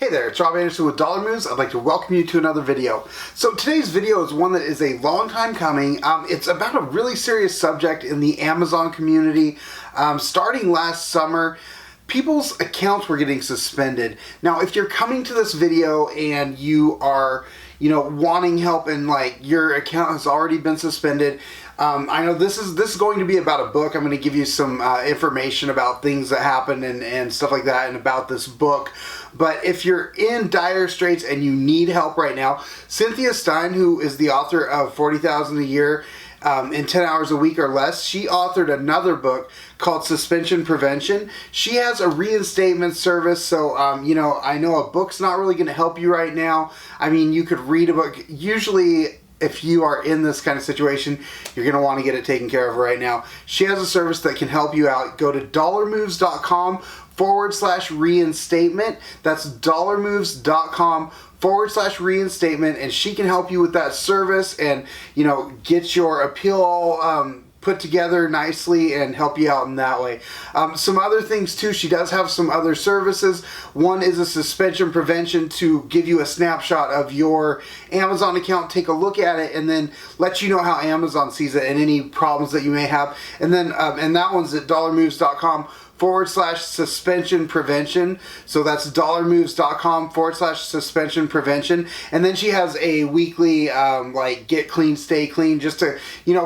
Hey there, it's Rob Anderson with DollarMoves. I'd like to welcome you to another video. So today's video is one that is a long time coming. It's about a really serious subject in the Amazon community. Starting last summer, people's accounts were getting suspended. Now, if you're coming to this video and you are, wanting help and like your account has already been suspended, I know this is going to be about a book. I'm going to give you some information about things that happened and stuff like that and about this book. But if you're in dire straits and you need help right now, Cynthia Stine, who is the author of 40,000 a Year in 10 Hours a Week or Less, she authored another book called Suspension Prevention. She has a reinstatement service, so I know a book's not really going to help you right now. I mean, you could read a book. Usually, if you are in this kind of situation, you're going to want to get it taken care of right now. She has a service that can help you out. Go to DollarMoves.com/reinstatement. That's DollarMoves.com/reinstatement, and she can help you with that service and, get your appeal all put together nicely and help you out in that way. Some other things too, she does have some other services. One is a suspension prevention to give you a snapshot of your Amazon account, take a look at it, and then let you know how Amazon sees it and any problems that you may have. And then and that one's at DollarMoves.com/suspension prevention. So that's DollarMoves.com/suspension prevention. And then she has a weekly like get clean, stay clean, just to,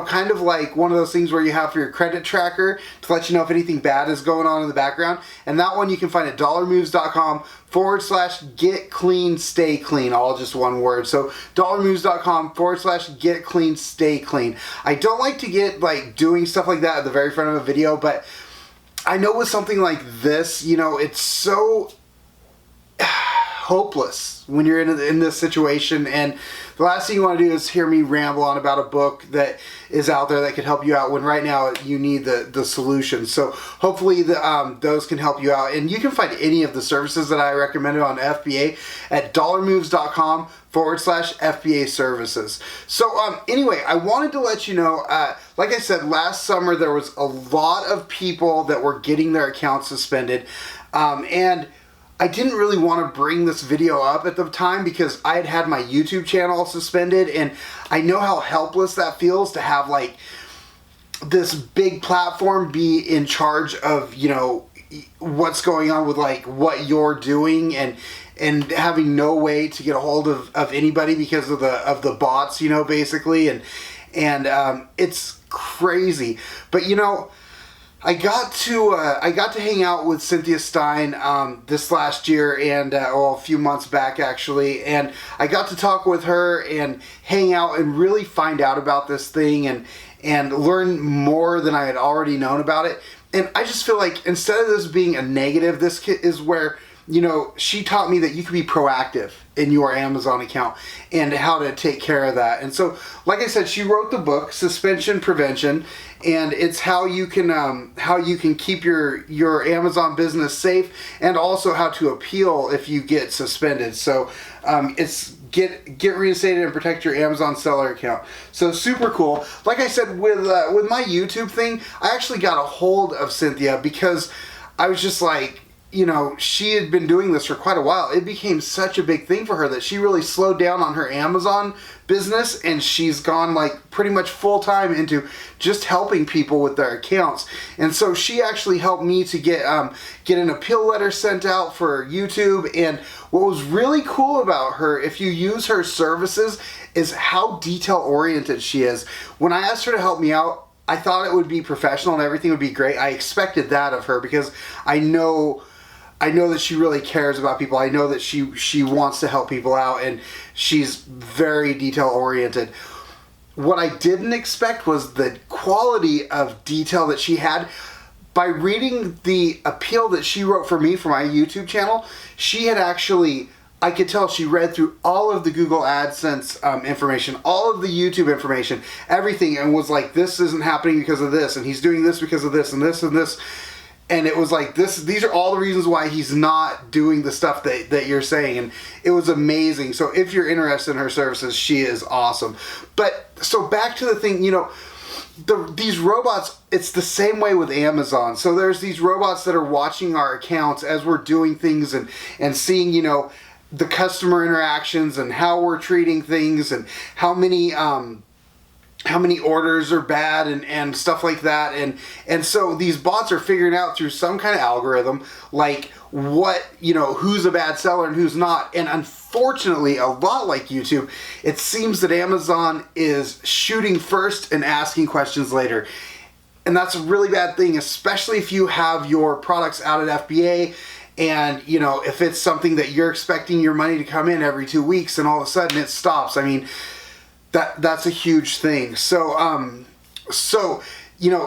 kind of like one of those things where you have for your credit tracker to let you know if anything bad is going on in the background. And that one you can find at DollarMoves.com/get clean, stay clean, all just one word. So DollarMoves.com/get clean, stay clean. I don't like to get like doing stuff like that at the very front of a video, but I know with something like this, it's so hopeless when you're in this situation, and the last thing you want to do is hear me ramble on about a book that is out there that could help you out when right now you need the solution. So hopefully those can help you out, and you can find any of the services that I recommended on FBA at DollarMoves.com/FBA services. So anyway, I wanted to let you know, like I said, last summer there was a lot of people that were getting their accounts suspended, and I didn't really want to bring this video up at the time because I had my YouTube channel suspended, and I know how helpless that feels to have like this big platform be in charge of, what's going on with like what you're doing and having no way to get a hold of anybody because of the bots, basically, and it's crazy. But I got to hang out with Cynthia Stine this last year and a few months back actually, and I got to talk with her and hang out and really find out about this thing and learn more than I had already known about it. And I just feel like instead of this being a negative, this is where she taught me that you can be proactive in your Amazon account and how to take care of that. And so, like I said, she wrote the book Suspension Prevention, and it's how you can keep your Amazon business safe, and also how to appeal if you get suspended. So it's get reinstated and protect your Amazon seller account. So super cool. Like I said, with my YouTube thing, I actually got a hold of Cynthia because I was just like, she had been doing this for quite a while. It became such a big thing for her that she really slowed down on her Amazon business, and she's gone like pretty much full time into just helping people with their accounts. And so she actually helped me to get an appeal letter sent out for YouTube. And what was really cool about her, if you use her services, is how detail oriented she is. When I asked her to help me out, I thought it would be professional and everything would be great. I expected that of her because I know that she really cares about people. I know that she wants to help people out, and she's very detail oriented. What I didn't expect was the quality of detail that she had. By reading the appeal that she wrote for me for my YouTube channel, she had actually, I could tell she read through all of the Google AdSense information, all of the YouTube information, everything, and was like, this isn't happening because of this, and he's doing this because of this and this and this. And it was like, these are all the reasons why he's not doing the stuff that you're saying. And it was amazing. So if you're interested in her services, she is awesome. But so back to the thing, these robots, it's the same way with Amazon. So there's these robots that are watching our accounts as we're doing things and seeing, the customer interactions and how we're treating things and how many orders are bad and stuff like that. And so these bots are figuring out through some kind of algorithm, like what, who's a bad seller and who's not. And unfortunately, a lot like YouTube, it seems that Amazon is shooting first and asking questions later. And that's a really bad thing, especially if you have your products out at FBA and, if it's something that you're expecting your money to come in every 2 weeks and all of a sudden it stops. I mean, that's a huge thing. So,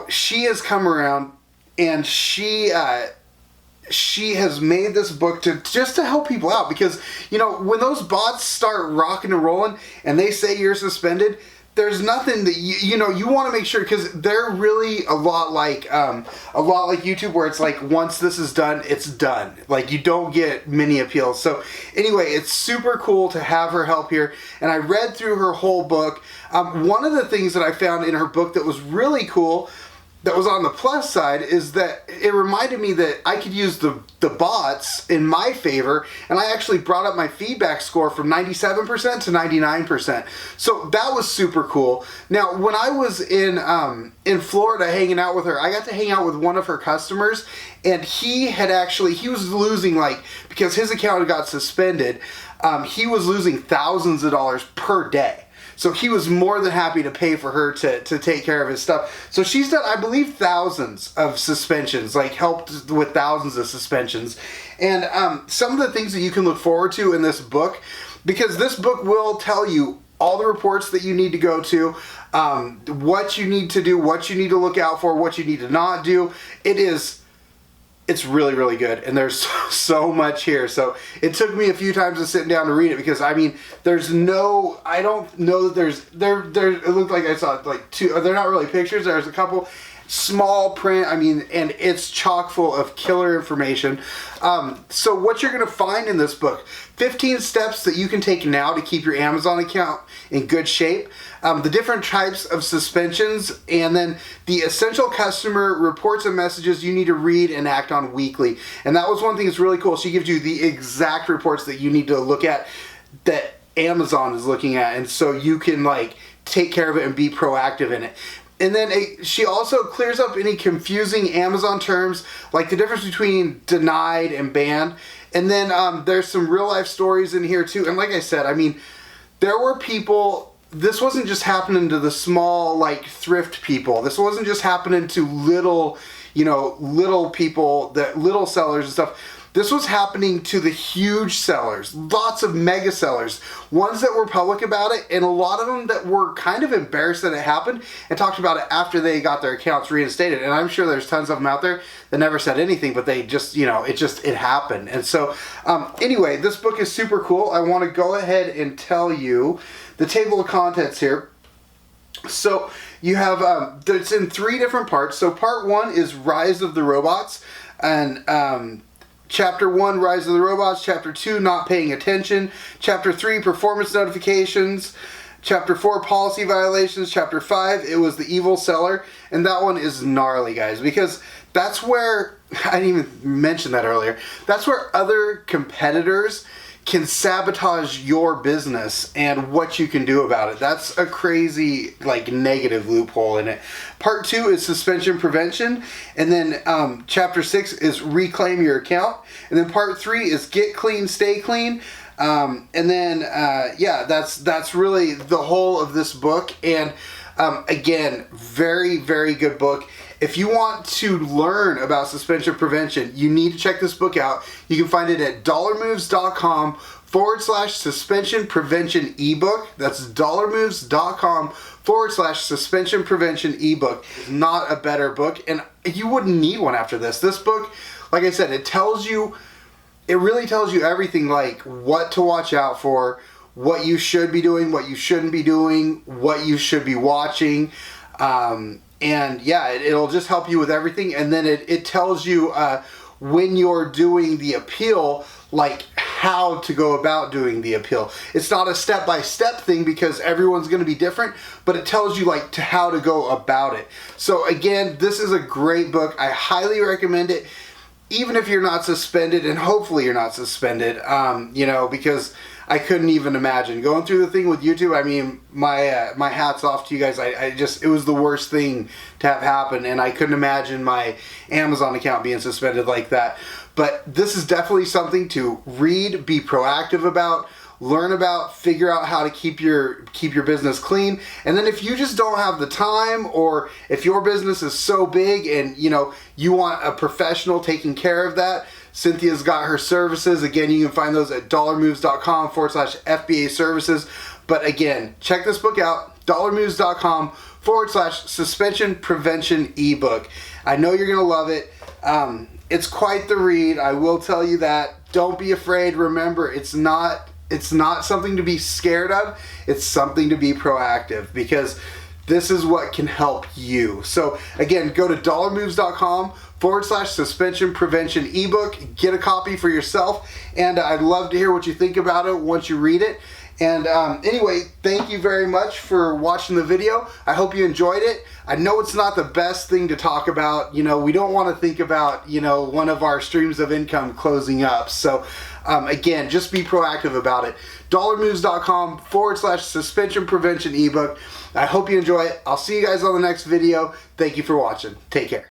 she has come around and she has made this book just to help people out because, when those bots start rocking and rolling and they say you're suspended, there's nothing that you want to make sure, because they're really a lot like YouTube, where it's like once this is done, it's done. Like you don't get many appeals. So anyway, it's super cool to have her help here. And I read through her whole book. One of the things that I found in her book that was really cool, that was on the plus side, is that it reminded me that I could use the bots in my favor, and I actually brought up my feedback score from 97% to 99%. So that was super cool. Now, when I was in Florida hanging out with her, I got to hang out with one of her customers, and he was losing, because his account got suspended, he was losing thousands of dollars per day. So he was more than happy to pay for her to take care of his stuff. So she's done, I believe, thousands of suspensions, helped with thousands of suspensions. And some of the things that you can look forward to in this book, because this book will tell you all the reports that you need to go to, what you need to do, what you need to look out for, what you need to not do. It's really, really good, and there's so much here. So it took me a few times to sit down to read it, because I don't know that it looked like I saw two, they're not really pictures, there's a couple small print, and it's chock full of killer information. So what you're going to find in this book, 15 steps that you can take now to keep your Amazon account in good shape, the different types of suspensions, and then the essential customer reports and messages you need to read and act on weekly. And that was one thing that's really cool. She gives you the exact reports that you need to look at that Amazon is looking at, and so you can take care of it and be proactive in it. And then she also clears up any confusing Amazon terms, like the difference between denied and banned. And then there's some real life stories in here too. And like I said, there were people, this wasn't just happening to the small thrift people. This wasn't just happening to little people, little sellers and stuff. This was happening to the huge sellers, lots of mega sellers, ones that were public about it, and a lot of them that were kind of embarrassed that it happened and talked about it after they got their accounts reinstated. And I'm sure there's tons of them out there that never said anything, but they just, it happened. And so, anyway, this book is super cool. I want to go ahead and tell you the table of contents here. So you have, it's in 3 different parts. So part 1 is Rise of the Robots, and Chapter 1, Rise of the Robots. Chapter 2, Not Paying Attention. Chapter 3, Performance Notifications. Chapter 4, Policy Violations. Chapter 5, It Was the Evil Seller. And that one is gnarly, guys, because that's where, I didn't even mention that earlier, that's where other competitors can sabotage your business and what you can do about it. That's a crazy, negative loophole in it. Part 2 is suspension prevention. And then chapter 6 is reclaim your account. And then part 3 is get clean, stay clean. And then, that's really the whole of this book. And again, very, very good book. If you want to learn about suspension prevention, you need to check this book out. You can find it at DollarMoves.com/suspension prevention ebook. That's DollarMoves.com/suspension prevention ebook. Not a better book, and you wouldn't need one after this. This book, like I said, it really tells you everything, what to watch out for, what you should be doing, what you shouldn't be doing, what you should be watching. And yeah, it'll just help you with everything. And then it tells you when you're doing the appeal, how to go about doing the appeal. It's not a step-by-step thing because everyone's going to be different, but it tells you to how to go about it. So again, this is a great book. I highly recommend it. even if you're not suspended, and hopefully you're not suspended, you know, because I couldn't even imagine going through the thing with YouTube. I mean, my hat's off to you guys. I just, it was the worst thing to have happen, and I couldn't imagine my Amazon account being suspended like that. But this is definitely something to read, be proactive about, learn about, figure out how to keep your business clean. And then if you just don't have the time, or if your business is so big and you know you want a professional taking care of that, Cynthia's got her services. Again, you can find those at DollarMoves.com/FBA services. But again, check this book out, DollarMoves.com/suspension prevention ebook. I know you're gonna love it. It's quite the read, I will tell you that. Don't be afraid. Remember, it's not something to be scared of. It's something to be proactive, because this is what can help you. So again, go to DollarMoves.com/suspension prevention ebook. Get a copy for yourself, and I'd love to hear what you think about it once you read it. And anyway, thank you very much for watching the video. I hope you enjoyed it. I know it's not the best thing to talk about. You know, we don't want to think about, you know, one of our streams of income closing up. So again, just be proactive about it. DollarMoves.com/suspension prevention ebook. I hope you enjoy it. I'll see you guys on the next video. Thank you for watching. Take care.